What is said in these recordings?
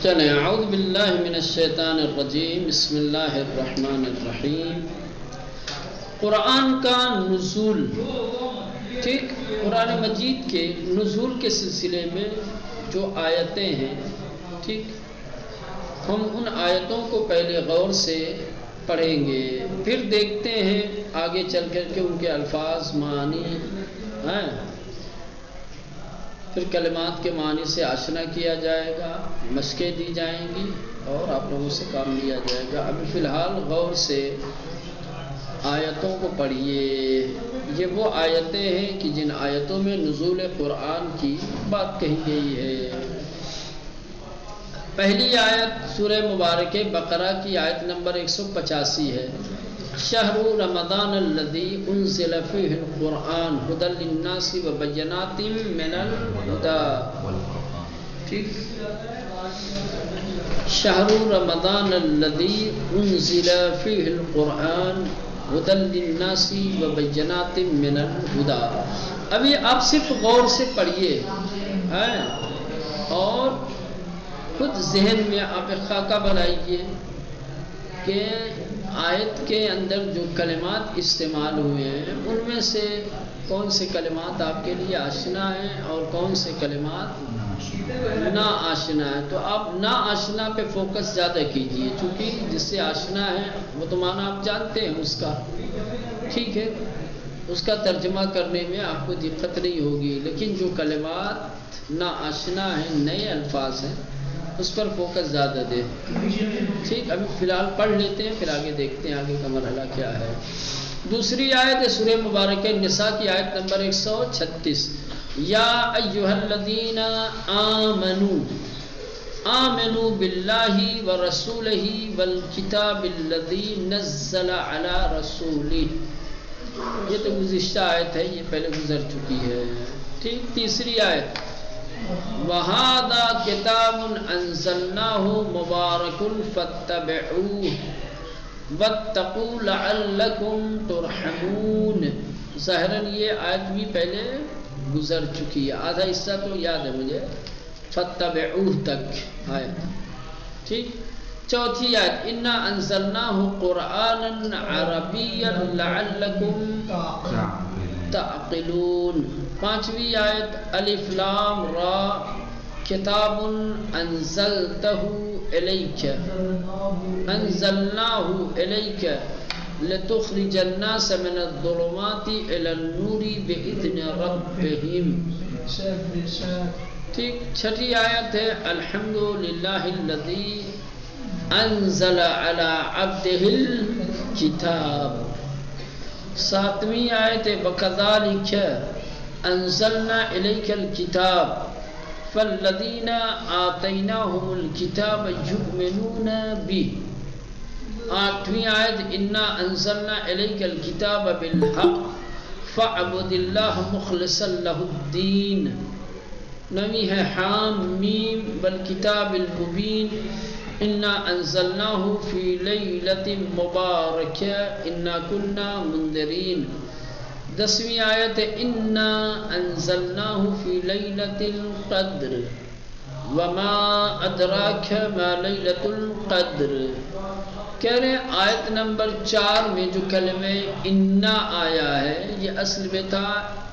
چلیں اعوذ باللہ من الشیطان الرجیم بسم اللہ الرحمن الرحیم. قرآن کا نزول، ٹھیک، قرآن مجید کے نزول کے سلسلے میں جو آیتیں ہیں، ٹھیک، ہم ان آیتوں کو پہلے غور سے پڑھیں گے، پھر دیکھتے ہیں آگے چل کر کے ان کے الفاظ، معانی ہیں، پھر کلمات کے معنی سے آشنا کیا جائے گا، مشقیں دی جائیں گی اور آپ لوگوں سے کام لیا جائے گا. ابھی فی الحال غور سے آیتوں کو پڑھیے. یہ وہ آیتیں ہیں کہ جن آیتوں میں نزول قرآن کی بات کہی گئی ہے. پہلی آیت سورہ مبارکہ بقرہ کی آیت نمبر 185 ہے. شہر رمضان الذی انزل فیہ القرآن ھدی للناس وبینات من الھدی. ٹھیک، شہر رمضان الذی انزل فیہ القرآن ھدی للناس وبینات من الھدی. ابھی آپ صرف غور سے پڑھیے اور خود ذہن میں آپ ایک خاکہ بنائیے کہ آیت کے اندر جو کلمات استعمال ہوئے ہیں ان میں سے کون سے کلمات آپ کے لیے آشنا ہیں اور کون سے کلمات نا آشنا ہیں. تو آپ نا آشنا پہ فوکس زیادہ کیجئے، چونکہ جس سے آشنا ہے وہ تو معنی آپ جانتے ہیں اس کا، ٹھیک ہے، اس کا ترجمہ کرنے میں آپ کو دقت نہیں ہوگی. لیکن جو کلمات نا آشنا ہیں، نئے الفاظ ہیں، اس پر فوکس زیادہ دیں. ٹھیک، ابھی فی الحال پڑھ لیتے ہیں، پھر آگے دیکھتے ہیں آگے کا مرحلہ کیا ہے. دوسری آیت ہے سورہ مبارکہ نساء کی آیت نمبر 136. یا ایھا الذین آمنوا باللہ ورسولہ والکتاب الذی نزل علی رسولہ. یہ تو گزشتہ آیت ہے، یہ پہلے گزر چکی ہے. ٹھیک، تیسری آیت وَهَذَا كِتَابٌ أَنزَلْنَاهُ مُبَارَكٌ فَاتَّبِعُوهُ وَاتَّقُوا لَعَلَّكُمْ تُرْحَمُونَ. ظاہراً یہ آیت بھی پہلے گزر چکی ہے، آدھا حصہ تو یاد ہے مجھے، فَاتَّبِعُوهُ تک آیت. ٹھیک، چوتھی آیت اِنَّا أَنزَلْنَاهُ قُرْآنًا عَرَبِيًّا لَعَلَّكُمْ تعقلون. پانچویں آیت الف لام را کتاب انزلتہ الیک انزلناہ الیک لتخرج الناس من الظلمات الى النور باذن ربہم. ٹھیک، چھٹی آیت ہے الحمد للہ الذی انزل علی عبدہ الکتاب. ساتویں آیت وَكَذَلِكَ أَنزَلْنَا إِلَيْكَ الْكِتَابَ فَالَّذِينَ آتَيْنَاهُمُ الْكِتَابَ يُؤْمِنُونَ بِهِ. آٹھویں آیت إِنَّا أَنزَلْنَا إِلَيْكَ الْكِتَابَ بِالْحَقِّ فَاعْبُدِ اللَّهَ مُخْلِصًا لَهُ الدِّينَ. نویں ہے حام میم وَالْكِتَابِ الْمُبِينِ اِنَّا أَنزَلْنَاهُ فِي لَيْلَةٍ مُبَارَكَةٍ اِنَّا كُنَّا مُنذِرِينَ. دسویں آیت اِنَّا أَنزَلْنَاهُ فِي لَيْلَةِ الْقَدْرِ وَمَا أَدْرَاكَ مَا لَيْلَةُ الْقَدْرِ. کہہ رہے ہیں آیت نمبر 4 میں جو کلمہ اِنَّا آیا ہے یہ اصل میں تھا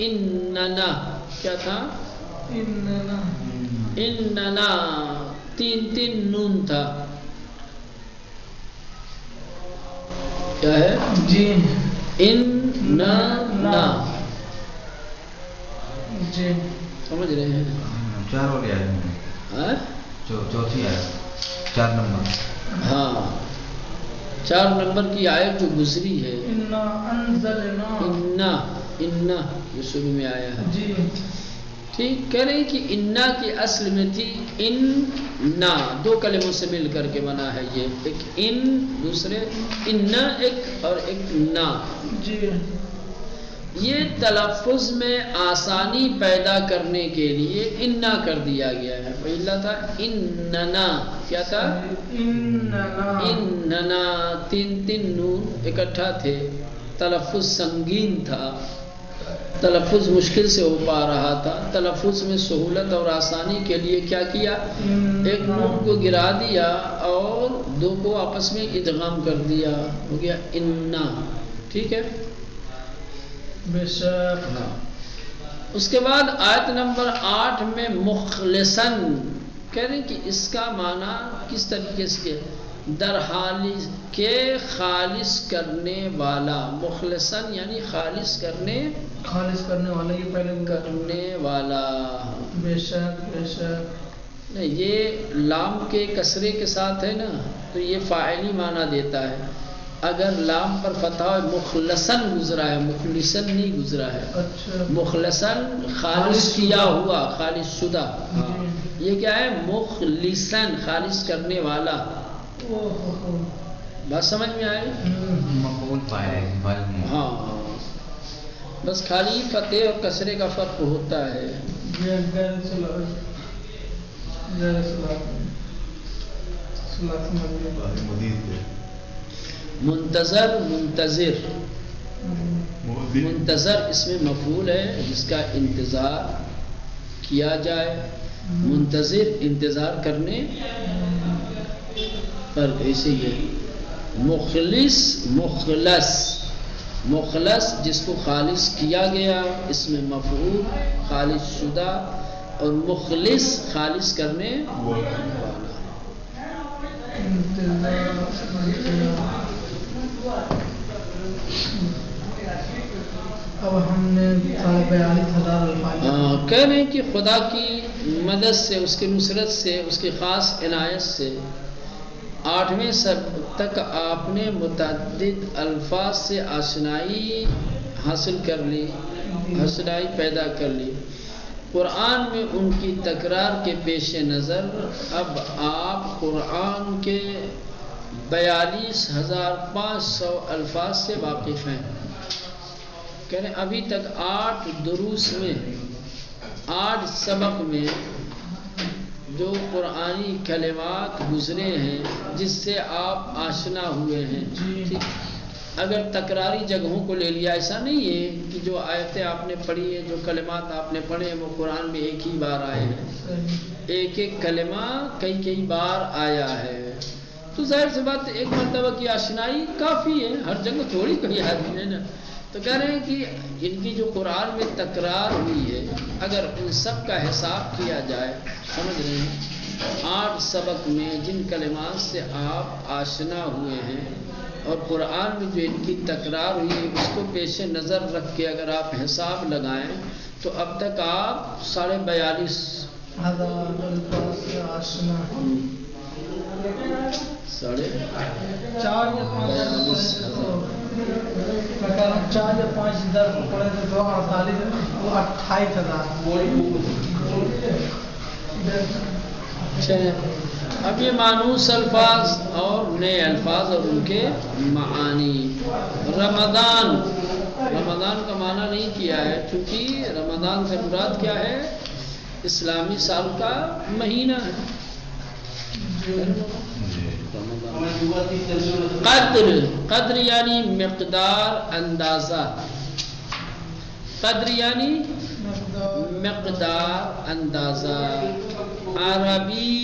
اِنَّنَا. کیا تھا؟ اِنَّنَا. تین نون تھا. کیا ہے جی؟ اننا. جی سمجھ رہے ہیں؟ 4 ہو گیا، چوتھی آیت 4 نمبر. ہاں، 4 نمبر کی آیت جو گزری ہے انا یہ شروع میں آیا ہے. جی ٹھیک، کہہ رہے ہیں کہ انا کی اصل میں تھی اننا، 2 کلموں سے مل کر کے بنا ہے یہ، ایک ان دوسرے انا ایک اور ایک نا. جی یہ تلفظ میں آسانی پیدا کرنے کے لیے انا کر دیا گیا ہے. پہلا تھا اننا. کیا تھا؟ اننا. تین نون اکٹھا تھے، تلفظ سنگین تھا. تلفظ مشکل سے ہو پا رہا تھا، تلفظ میں سہولت اور آسانی کے لیے کیا کیا، ایک نون کو گرا دیا اور دو کو آپس میں ادغام کر دیا، ہو گیا انا. ٹھیک ہے. بے شک. اس کے بعد آیت نمبر 8 میں مخلصاً کہہ رہے ہیں کہ اس کا معنی کس طریقے سے، در حال کے خالص کرنے والا، مخلصاً یعنی خالص کرنے والا، یہ پہلے کرنے والا. بے شک بے شک. یہ لام کے کسرے کے ساتھ ہے نا تو یہ فاعلی معنی دیتا ہے. اگر لام پر فتح مخلصاً گزرا ہے، مخلصاً نہیں گزرا ہے. اچھا. مخلصاً خالص کیا ہوا، خالص شدہ. یہ کیا ہے، مخلصاً خالص کرنے والا. بات سمجھ میں آئے؟ مقبول پائے. ہاں بس خالی فتح اور کسرے کا فرق ہوتا ہے. منتظر، منتظر، منتظر اس میں مفعول ہے جس کا انتظار کیا جائے. منتظر انتظار کرنے پر ایسے ہی ہے. مخلص، مخلص، مخلص جس کو خالص کیا گیا اس میں مفعول خالص شدہ، اور مخلص خالص کرنے والا. اب ہم نے 42,000 الفاظ کہہ رہے ہیں کہ خدا کی مدد سے، اس کی نصرت سے، اس کی خاص عنایت سے 8ویں سب تک آپ نے متعدد الفاظ سے آشنائی حاصل کر لی، آشنائی پیدا کر لی. قرآن میں ان کی تکرار کے پیش نظر اب آپ قرآن کے 42,500 الفاظ سے واقف ہیں. کہہ رہے ہیں ابھی تک 8 دروس میں، 8 سبق میں جو قرآنی کلمات گزرے ہیں جس سے آپ آشنا ہوئے ہیں. ٹھیک. اگر تکراری جگہوں کو لے لیا، ایسا نہیں ہے کہ جو آیتیں آپ نے پڑھی ہیں، جو کلمات آپ نے پڑھے ہیں وہ قرآن میں ایک ہی بار آئے ہیں. ایک ایک کلمہ کئی بار آیا ہے تو ظاہر سی بات ایک مرتبہ کی آشنائی کافی ہے، ہر جگہ تھوڑی کوئی آدمی ہے نا. تو کہہ رہے ہیں کہ ان کی جو قرآن میں تکرار ہوئی ہے اگر ان سب کا حساب کیا جائے، سمجھ رہے ہیں، 8 سبق میں جن کلمات سے آپ آشنا ہوئے ہیں اور قرآن میں جو ان کی تکرار ہوئی ہے اس کو پیش نظر رکھ کے اگر آپ حساب لگائیں تو اب تک آپ 42,500 الفاظ سے آشنا ہیں. 4 یا 5 درس پڑھے تو 248 وہ 28,000. اب یہ مانوس الفاظ اور نئے الفاظ اور ان کے معانی. رمضان، رمضان کا معنی نہیں کیا ہے کیونکہ رمضان سے مراد کیا ہے، اسلامی سال کا مہینہ ہے. قدر، قدر یعنی مقدار، اندازہ. قدر یعنی مقدار، اندازہ. عربی،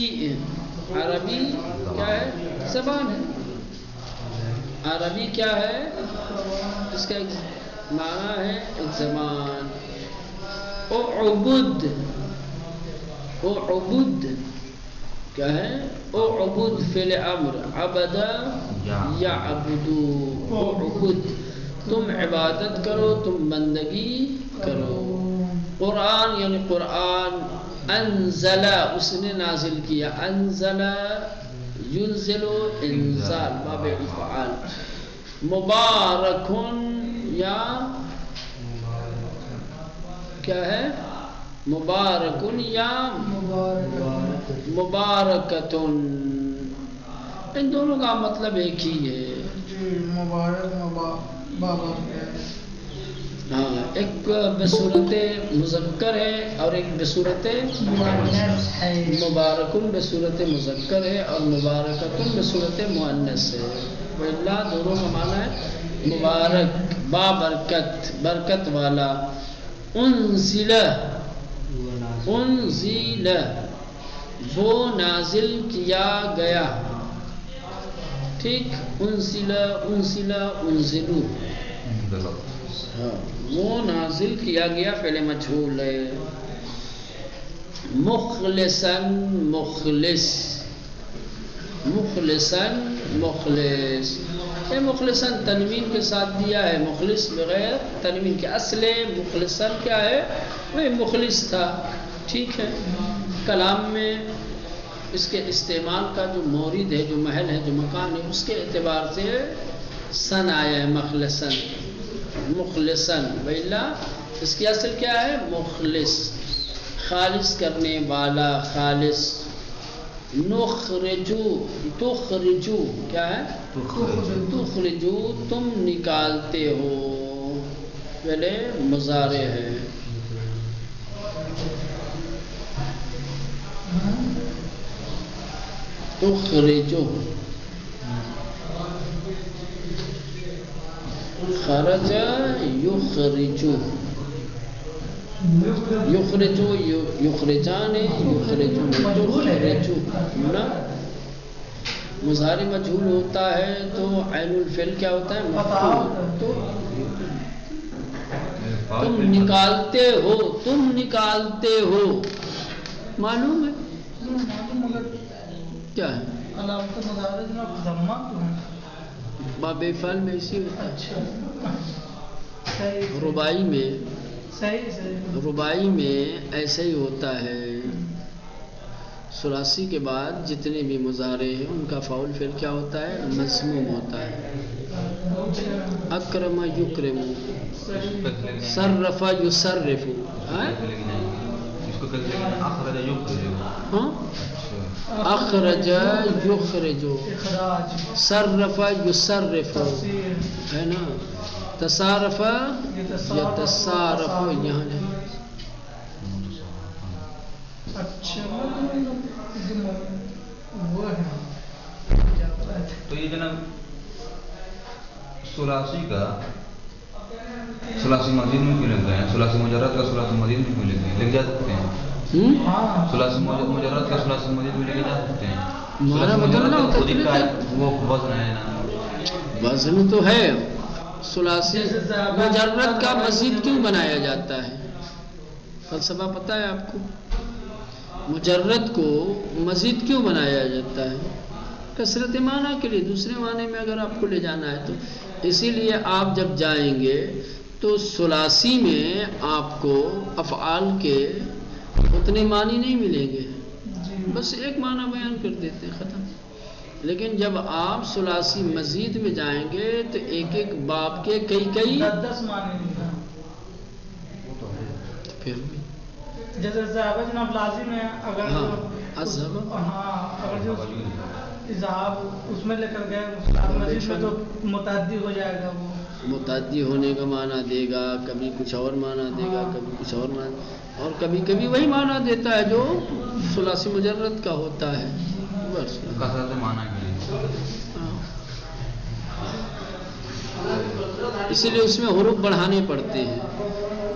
عربی کیا ہے، زبان ہے. عربی کیا ہے، اس کا ایک معنی ہے ایک زبان. اعبد، اعبد کیا ہے، اعبد فعل امر، عبد یعبدو. اعبد تم عبادت کرو، تم بندگی کرو. قرآن یعنی قرآن. انزل اس نے نازل کیا، انزل ينزل انزال باب الفعال. مبارکن یا کیا ہے، مبارکن یا مبارکتن، ان دونوں کا مطلب ایک ہی ہے. مبارک بابا ہاں، ایک بصورت مذکر ہے اور ایک بصورت مبارکن بصورت مذکر ہے اور مبارکتن بصورت مؤنث ہے. واللہ دونوں کا معنی ہے مبارک، با برکت، برکت والا. انزل وہ نازل کیا گیا. ٹھیک. انزلو وہ نازل کیا گیا فعل مجہول ہے. مخلصاً مخلص یہ مخلصاً تنوین کے ساتھ دیا ہے. مخلص بغیر تنوین کے. اصل مخلصاً کیا ہے؟ وہ مخلص تھا. ٹھیک ہے. کلام میں اس کے استعمال کا جو مورد ہے، جو محل ہے، جو مکان ہے، اس کے اعتبار سے سن آیا ہے. مخلصاً وإلا اس کی اصل کیا ہے؟ مخلص، خالص کرنے والا، خالص. تخرجو کیا ہے؟ تخرجو تم نکالتے ہو. پہلے مضارع ہے. تخرجو خرج یخرجو یخرجان تخرجو نا. مضارع مجہول ہوتا ہے تو عین الفعل کیا ہوتا ہے؟ مفعول. تم نکالتے ہو معلوم ہے کیا ہے؟ باب فعل میں اسی ہوتا ہے. رباعی میں ایسے ہی ہوتا ہے. ثلاثی کے بعد جتنے بھی مضارع ہیں ان کا فاعل فعل کیا ہوتا ہے؟ مضموم ہوتا ہے. اکرم یکرم، صرف یصرف. اخرج یخرج، صرف یصرف ہے نا. تصارف یتصارف یہاں ہے. تو یہ جناب ثلاثی کا ثلاثی مزید میں کیوں لکھ گئے ہیں؟ ثلاثی مجرد کا ثلاثی مزید میں کیوں لکھ گئے ہیں؟ لکھ جا سکتے ہیں. ثلاثی مجرد کا ثلاثی مزید میں لکھ جا سکتے ہیں. وہ وزن ہے نا. وزن تو ہے. ثلاثی مجرد کا مزید کیوں بنایا جاتا ہے؟ فلسفہ پتہ ہے آپ کو؟ مجرد کو مزید کیوں بنایا جاتا ہے؟ کثرت معنی کے لیے. دوسرے معنی میں اگر آپ کو لے جانا ہے تو اسی لیے آپ جب جائیں گے تو ثلاثی میں آپ کو افعال کے اتنے معنی نہیں ملیں گے. بس ایک معنی بیان کر دیتے ہیں، ختم. لیکن جب آپ ثلاثی مزید میں جائیں گے تو ایک ایک باب کے کئی 10 معنی پھر جیسے ذهب جناب لازم ہے. اگر اگر جو ذهب اس میں لے کر گئے مزید میں تو متعدی ہو جائے گا. وہ متعدی ہونے کا معنی دے گا، کبھی کچھ اور معنی دے گا، کبھی کچھ اور معنی، اور کبھی کبھی وہی معنی دیتا ہے جو ثلاثی مجرد کا ہوتا ہے. بس کثرت معنی کے لیے. اسی لیے اس میں حروف بڑھانے پڑتے ہیں.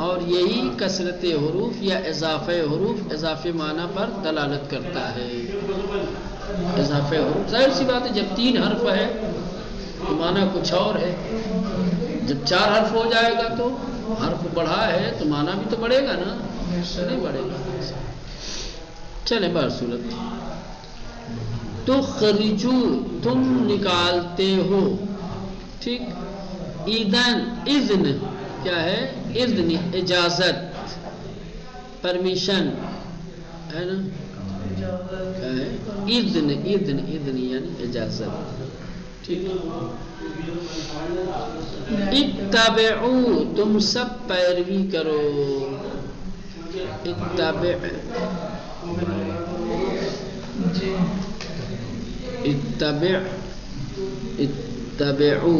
اور یہی کثرت حروف یا اضافہ حروف اضافی معنی پر دلالت کرتا ہے. اضافہ حروف ظاہر سی بات ہے جب 3 حرف ہے تو معنی کچھ اور ہے. جب 4 حرف ہو جائے گا تو حرف بڑھا ہے تو معنی بھی تو بڑھے گا نا. نہیں بڑھے گا. چلے بار صورت. تخرجو تم نکالتے ہو. ٹھیک. اذن کیا ہے؟ اذن اجازت، پرمیشن ہے نا. کیا ہے؟ اذن یعنی اجازت. ٹھیک. اتبعو تم سب پیروی کرو. اتبعو